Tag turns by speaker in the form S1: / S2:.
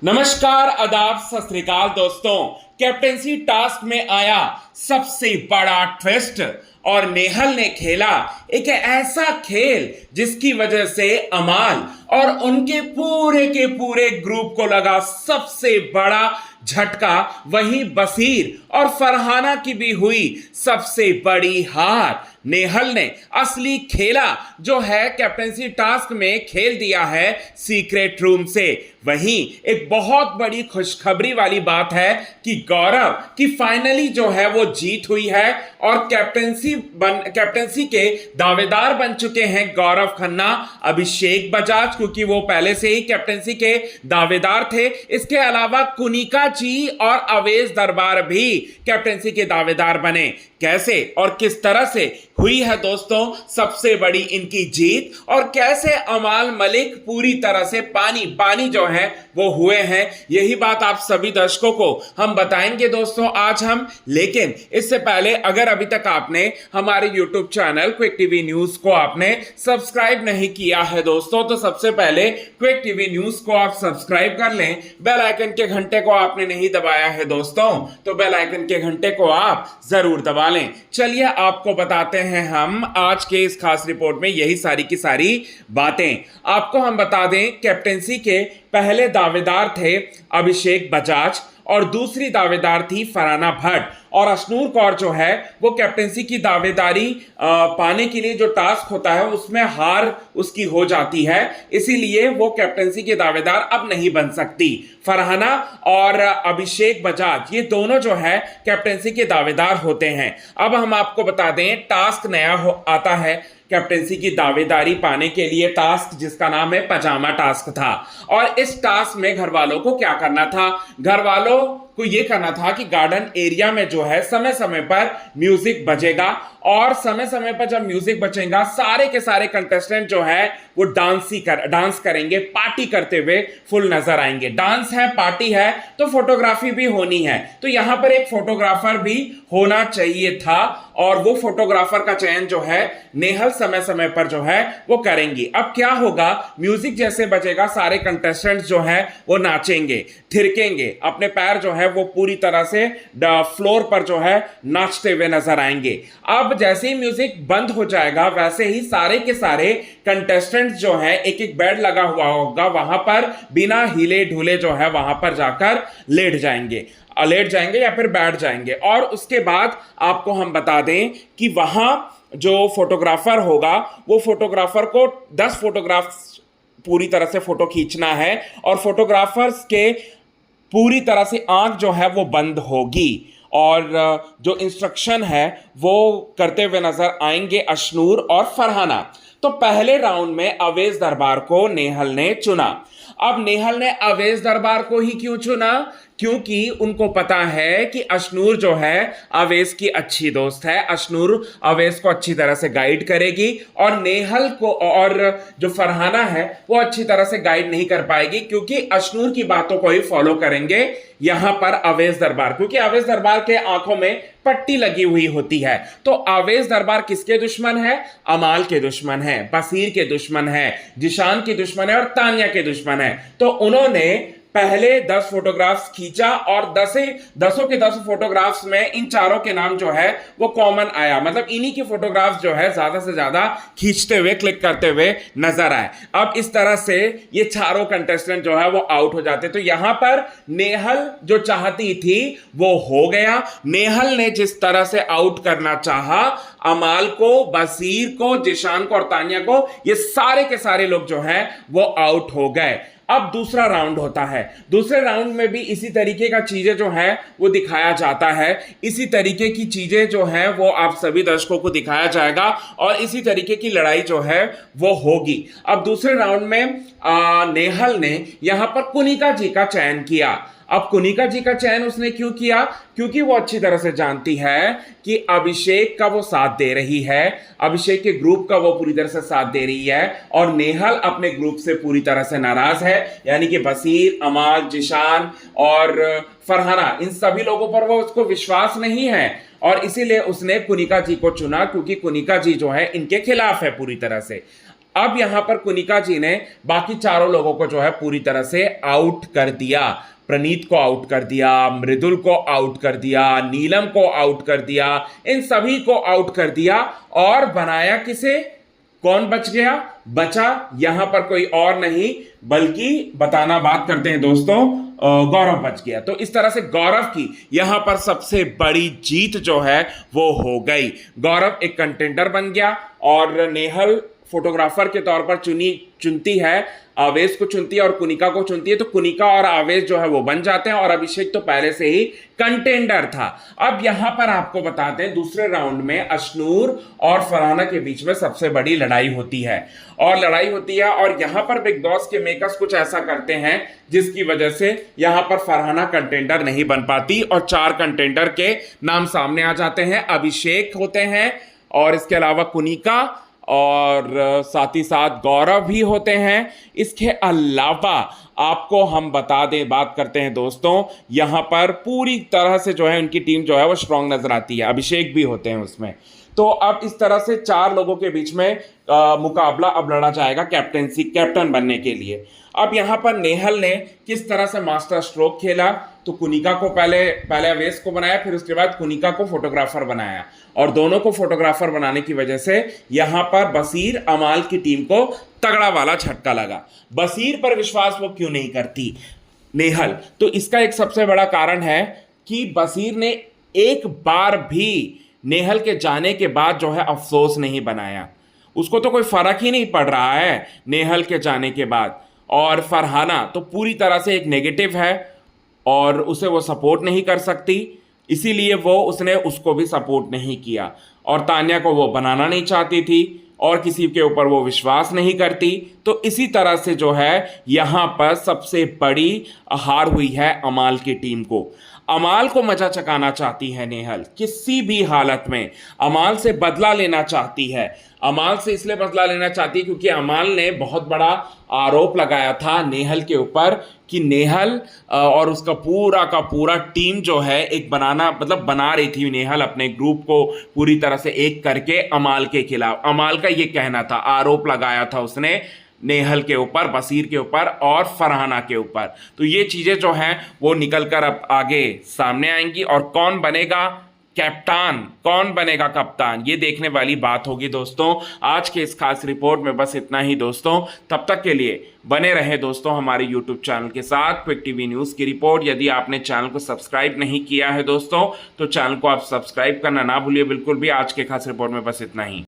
S1: नमस्कार, आदाब, सत श्री अकाल दोस्तों। कैप्टेंसी टास्क में आया सबसे बड़ा ट्विस्ट और नेहल ने खेला एक ऐसा खेल जिसकी वजह से अमाल और उनके पूरे के पूरे ग्रुप को लगा सबसे बड़ा झटका। वहीं बसीर और फरहाना की भी हुई सबसे बड़ी हार। नेहल ने असली खेला जो है कैप्टेंसी टास्क में खेल दिया है सीक्रेट रूम से। वहीं एक बहुत बड़ी खुशखबरी वाली बात है कि गौरव की फाइनली जो है वो जीत हुई है और कैप्टेंसी के दावेदार बन चुके हैं गौरव खन्ना, अभिषेक बजाज, क्योंकि वो पहले से ही कैप्टेंसी के दावेदार थे। इसके अलावा कुनिका जी और अवेश दरबार भी कैप्टेंसी के दावेदार बने। कैसे और किस तरह से हुई है दोस्तों सबसे बड़ी इनकी जीत, और कैसे अमाल मलिक पूरी तरह से पानी पानी जो है वो हुए हैं, यही बात आप सभी दर्शकों को हम बताएंगे दोस्तों आज हम। लेकिन इससे पहले अगर अभी तक आपने हमारे YouTube channel quick TV news को आपने सब्सक्राइब नहीं किया है दोस्तों, तो सबसे पहले क्विक टीवी न्यूज को आप सब्सक्राइब कर लें। बेल आइकन के घंटे को आपने नहीं दबाया है दोस्तों, तो बेल आइकन के घंटे को आप जरूर दबा लें। चलिए आपको बताते हैं हम आज के इस खास रिपोर्ट में यही सारी की सारी बातें। आपको हम बता दें कैप्टेंसी के पहले दावेदार थे अभिषेक बजाज और दूसरी दावेदार थी फरहाना भट्ट, और अशनूर कौर जो है वो कैप्टेंसी की दावेदारी पाने के लिए जो टास्क होता है उसमें हार उसकी हो जाती है, इसीलिए वो कैप्टेंसी के दावेदार अब नहीं बन सकती। फरहाना और अभिषेक बजाज ये दोनों जो है कैप्टेंसी के दावेदार होते हैं। अब हम आपको बता दें टास्क नया आता है कैप्टेंसी की दावेदारी पाने के लिए, टास्क जिसका नाम है पजामा टास्क था। और इस टास्क में घर वालों को क्या करना था? घर वालों को यह करना था कि गार्डन एरिया में जो है समय समय पर म्यूजिक बजेगा, और समय समय पर जब म्यूजिक बजेगा सारे के सारे कंटेस्टेंट जो है वो डांस करेंगे, पार्टी करते हुए फुल नजर आएंगे। डांस है, पार्टी है, तो फोटोग्राफी भी होनी है, तो यहां पर एक फोटोग्राफर भी होना चाहिए था, और वो फोटोग्राफर का चयन जो है नेहल समय समय पर जो है वो करेंगी। अब क्या होगा, म्यूजिक जैसे बजेगा सारे कंटेस्टेंट जो है वो नाचेंगे, थिरकेंगे, अपने पैर जो है वो पूरी तरह से फ्लोर पर जो है नाचते हुए नजर आएंगे। अब जैसे ही म्यूजिक बंद हो जाएगा वैसे ही सारे के सारे कंटेस्टेंट जो है एक एक बेड लगा हुआ होगा, वहां पर बिना हिले ढूले जो है वहां पर जाकर लेट जाएंगे या फिर बैठ जाएंगे। और उसके बाद आपको हम बता दें कि वहां जो फोटोग्राफर होगा वो फोटोग्राफर को 10 फोटोग्राफ्स पूरी तरह से फोटो खींचना है, और फोटोग्राफर्स के पूरी तरह से आंख जो है वो बंद होगी, और जो इंस्ट्रक्शन है वो करते हुए नजर आएंगे अशनूर और फरहाना। तो पहले राउंड में अवेश दरबार को नेहल ने चुना। अब नेहल ने अवेश दरबार को ही क्यों चुना? क्योंकि उनको पता है कि अशनूर जो है अवेश की अच्छी दोस्त है, अशनूर अवेश को अच्छी तरह से गाइड करेगी, और नेहल को और जो फरहाना है वो अच्छी तरह से गाइड नहीं कर पाएगी, क्योंकि अशनूर की बातों को ही फॉलो करेंगे यहां पर अवेश दरबार, क्योंकि अवेश दरबार के आंखों में पट्टी लगी हुई होती है। तो अवेश दरबार किसके दुश्मन है? अमाल के दुश्मन है, बसीर के दुश्मन है, जिशान के दुश्मन है और तानिया के दुश्मन है। तो उन्होंने पहले 10 फोटोग्राफ्स खींचा, और 10 के 10 फोटोग्राफ्स में इन चारों के नाम जो है वो कॉमन आया, मतलब इन्हीं की फोटोग्राफ्स जो है ज्यादा से ज्यादा खींचते हुए क्लिक करते हुए नजर आए। अब इस तरह से ये चारों कंटेस्टेंट जो है वो आउट हो जाते। तो यहां पर नेहल जो चाहती थी वो हो गया। नेहल ने जिस तरह से आउट करना चाहा अमाल को, बसीर को, जिशान को और तानिया को, ये सारे के सारे लोग जो है वो आउट हो गए। अब दूसरा राउंड होता है। दूसरे राउंड में भी इसी तरीके का चीजें जो है वो दिखाया जाता है, इसी तरीके की चीजें जो है वो आप सभी दर्शकों को दिखाया जाएगा, और इसी तरीके की लड़ाई जो है वो होगी। अब दूसरे राउंड में नेहल ने यहां पर कुनिका जी का चयन किया। अब कुनिका जी का चयन उसने क्यों किया? क्योंकि वो अच्छी तरह से जानती है कि अभिषेक का वो साथ दे रही है, अभिषेक के ग्रुप का वो पूरी तरह से साथ दे रही है, और नेहल अपने ग्रुप से पूरी तरह से नाराज है, यानी कि बसीर, अमाल, जिशान और फरहाना, इन सभी लोगों पर वो उसको विश्वास नहीं है, और इसीलिए उसने कुनिका जी को चुना, क्योंकि कुनिका जी जो है इनके खिलाफ है पूरी तरह से। अब यहां पर कुनिका जी ने बाकी चारों लोगों को जो है पूरी तरह से आउट कर दिया। प्रणीत को आउट कर दिया, मृदुल को आउट कर दिया, नीलम को आउट कर दिया, इन सभी को आउट कर दिया और बनाया किसे? कौन बच गया? बचा यहां पर कोई और नहीं बल्कि बताना बात करते हैं दोस्तों, गौरव बच गया। तो इस तरह से गौरव की यहां पर सबसे बड़ी जीत जो है वो हो गई। गौरव एक कंटेंडर बन गया और नेहल फोटोग्राफर के तौर पर चुनती है, आवेश को चुनती है और कुनिका को चुनती है। तो कुनिका और आवेश जो है वो बन जाते हैं और अभिषेक तो पहले से ही कंटेंडर था। अब यहां पर आपको बताते हैं दूसरे राउंड में अशनूर और फरहाना के बीच में सबसे बड़ी लड़ाई होती है और यहां पर बिग बॉस के मेकर्स कुछ ऐसा करते हैं जिसकी वजह से यहां पर फरहाना कंटेंडर नहीं बन पाती और 4 कंटेंडर के नाम सामने आ जाते हैं। अभिषेक होते हैं और इसके अलावा कुनिका और साथ ही साथ गौरव भी होते हैं। इसके अलावा आपको हम बता दें, बात करते हैं दोस्तों, यहां पर पूरी तरह से जो है उनकी टीम जो है वो स्ट्रांग नजर आती है। अभिषेक भी होते हैं उसमें। तो अब इस तरह से 4 लोगों के बीच में मुकाबला अब लड़ा जाएगा कैप्टन बनने के लिए। अब यहां पर नेहल ने किस तरह से मास्टर स्ट्रोक खेला, तो कुनिका को पहले अवेश को बनाया, फिर उसके बाद कुनिका को फोटोग्राफर बनाया और दोनों को फोटोग्राफर बनाने की वजह से यहां पर बसीर अमाल की टीम को तगड़ा वाला झटका लगा। बसीर पर विश्वास वो क्यों नहीं करती नेहल? तो इसका एक सबसे बड़ा कारण है कि बसीर ने एक बार भी नेहल के जाने के बाद जो है अफसोस नहीं बनाया। उसको तो कोई फर्क ही नहीं पड़ रहा है नेहल के जाने के बाद। और फरहाना तो पूरी तरह से एक नेगेटिव है और उसे वो सपोर्ट नहीं कर सकती, इसीलिए उसने उसको भी सपोर्ट नहीं किया। और तान्या को वो बनाना नहीं चाहती थी और किसी के ऊपर वो विश्वास नहीं करती। तो इसी तरह से जो है यहाँ पर सबसे बड़ी हार हुई है अमाल की टीम को। अमाल को मजा चकाना चाहती है नेहल, किसी भी हालत में अमाल से बदला लेना चाहती है। अमाल से इसलिए बदला लेना चाहती है क्योंकि अमाल ने बहुत बड़ा आरोप लगाया था नेहल के ऊपर कि नेहल और उसका पूरा का पूरा टीम जो है एक बना रही थी नेहल अपने ग्रुप को पूरी तरह से एक करके अमाल के खिलाफ। अमाल का ये कहना था, आरोप लगाया था उसने नेहल के ऊपर, बसीर के ऊपर और फरहाना के ऊपर। तो ये चीज़ें जो हैं वो निकल कर अब आगे सामने आएंगी और कौन बनेगा कैप्टन, कौन बनेगा कप्तान, ये देखने वाली बात होगी दोस्तों। आज के इस खास रिपोर्ट में बस इतना ही दोस्तों। तब तक के लिए बने रहे दोस्तों हमारे यूट्यूब चैनल के साथ। क्विक टीवी न्यूज़ की रिपोर्ट। यदि आपने चैनल को सब्सक्राइब नहीं किया है दोस्तों तो चैनल को आप सब्सक्राइब करना ना भूलिए बिल्कुल भी। आज के खास रिपोर्ट में बस इतना ही।